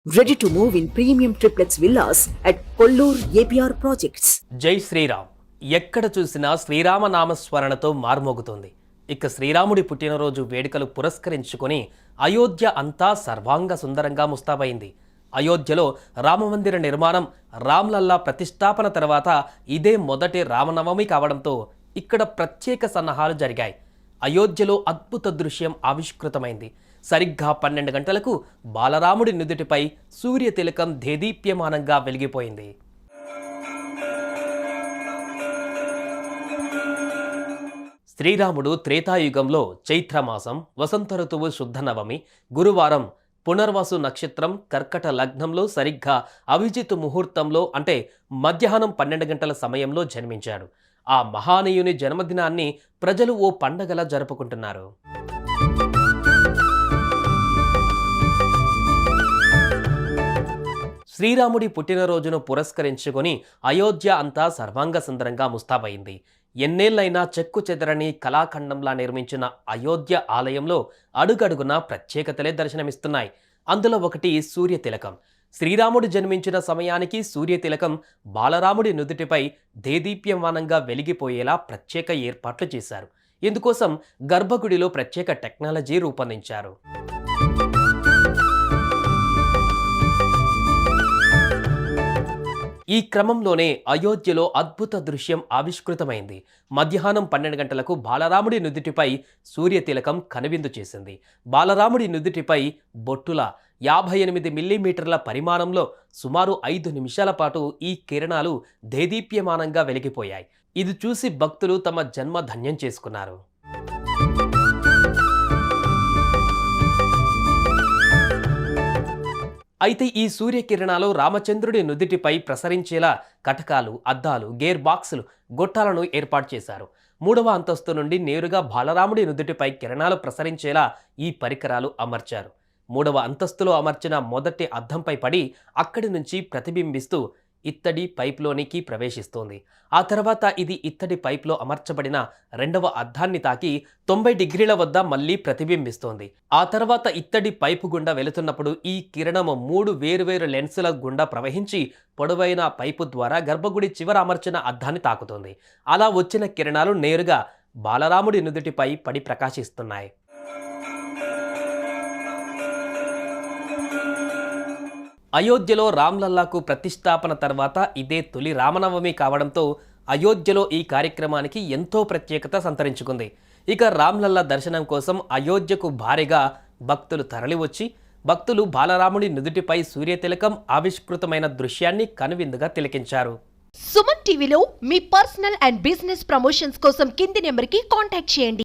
Ready to move in premium triplex villas at Kollur APR Projects. జై శ్రీరామ్. ఎక్కడ చూసినా శ్రీరామ నామస్మరణతో మార్మోగుతోంది. ఇక శ్రీరాముడి పుట్టినరోజు వేడుకలు పురస్కరించుకొని అయోధ్య అంతా సర్వాంగ సుందరంగా ముస్తాబైంది. అయోధ్యలో రామమందిర నిర్మాణం, రామ్లల్లా ప్రతిష్టాపన తర్వాత ఇదే మొదటి రామనవమి కావడంతో ఇక్కడ ప్రత్యేక సన్నాహాలు జరిగాయి. అయోధ్యలో అద్భుత దృశ్యం ఆవిష్కృతమైంది. సరిగ్గా 12 గంటలకు బాలరాముడి నుదుటిపై సూర్యతిలకం దేదీప్యమానంగా వెలిగిపోయింది. శ్రీరాముడు త్రేతాయుగంలో చైత్రమాసం వసంత ఋతువు శుద్ధ నవమి గురువారం పునర్వసు నక్షత్రం కర్కట లగ్నంలో సరిగ్గా అభిజిత్ ముహూర్తంలో అంటే మధ్యాహ్నం 12 గంటల సమయంలో జన్మించాడు. ఆ మహానీయుని జన్మదినాన్ని ప్రజలు ఓ పండగలా జరుపుకుంటున్నారు. శ్రీరాముడి పుట్టినరోజును పురస్కరించుకొని అయోధ్య అంతా సర్వాంగ సుందరంగా ముస్తాబైంది. ఎన్నేళ్లైనా చెక్కు చెదరని కళాఖండంలా నిర్మించిన అయోధ్య ఆలయంలో అడుగడుగునా ప్రత్యేకతలే దర్శనమిస్తున్నాయి. అందులో ఒకటి సూర్యతిలకం. శ్రీరాముడు జన్మించిన సమయానికి సూర్యతిలకం బాలరాముడి నుదుటిపై దేదీప్యమానంగా వెలిగిపోయేలా ప్రత్యేక ఏర్పాట్లు చేశారు. ఇందుకోసం గర్భగుడిలో ప్రత్యేక టెక్నాలజీ రూపొందించారు. ఈ క్రమంలోనే అయోధ్యలో అద్భుత దృశ్యం ఆవిష్కృతమైంది. మధ్యాహ్నం 12 గంటలకు బాలరాముడి నుదుటిపై సూర్యతిలకం కనువిందు చేసింది. బాలరాముడి నుదుటిపై బొట్టుల 58 మిల్లీమీటర్ల పరిమాణంలో సుమారు 5 నిమిషాల పాటు ఈ కిరణాలు దేదీప్యమానంగా వెలిగిపోయాయి. ఇది చూసి భక్తులు తమ జన్మ ధన్యం చేసుకున్నారు. అయితే ఈ సూర్యకిరణాలు రామచంద్రుడి నుదిటిపై ప్రసరించేలా కటకాలు, అద్దాలు, గేర్ బాక్సులు, గొట్టాలను ఏర్పాటు చేశారు. 3వ అంతస్తు నుండి నేరుగా బాలరాముడి నుదిటిపై కిరణాలు ప్రసరించేలా ఈ పరికరాలు అమర్చారు. 3వ అంతస్తులో అమర్చిన మొదటి అద్దంపై పడి అక్కడి నుంచి ప్రతిబింబిస్తూ ఇత్తడి పైప్లోనికి ప్రవేశిస్తోంది. ఆ తర్వాత ఇది ఇత్తడి పైప్లో అమర్చబడిన 2వ అద్దాన్ని తాకి 90 డిగ్రీల వద్ద మళ్ళీ ప్రతిబింబిస్తోంది. ఆ తర్వాత ఇత్తడి పైపు గుండా వెళుతున్నప్పుడు ఈ కిరణము 3 వేరువేరు లెన్సుల గుండా ప్రవహించి పొడవైన పైపు ద్వారా గర్భగుడి చివర అమర్చిన అద్దాన్ని తాకుతోంది. అలా వచ్చిన కిరణాలు నేరుగా బాలరాముడి నుదుటిపై పడి ప్రకాశిస్తున్నాయి. అయోధ్యలో రామ్లల్లాకు ప్రతిష్టాపన తర్వాత ఇదే తొలి రామనవమి కావడంతో అయోధ్యలో ఈ కార్యక్రమానికి ఎంతో ప్రత్యేకత సంతరించుకుంది. ఇక రామ్లల్లా దర్శనం కోసం అయోధ్యకు భారీగా భక్తులు తరలివచ్చి భక్తులు బాలరాముడి నుదుటిపై సూర్యతిలకం ఆవిష్కృతమైన దృశ్యాన్ని కనువిందుగా తిలకించారు. సుమన్ టీవీలో మీ పర్సనల్ అండ్ బిజినెస్ ప్రమోషన్స్ కోసం కింది నెంబర్కి కాంటాక్ట్ చేయండి.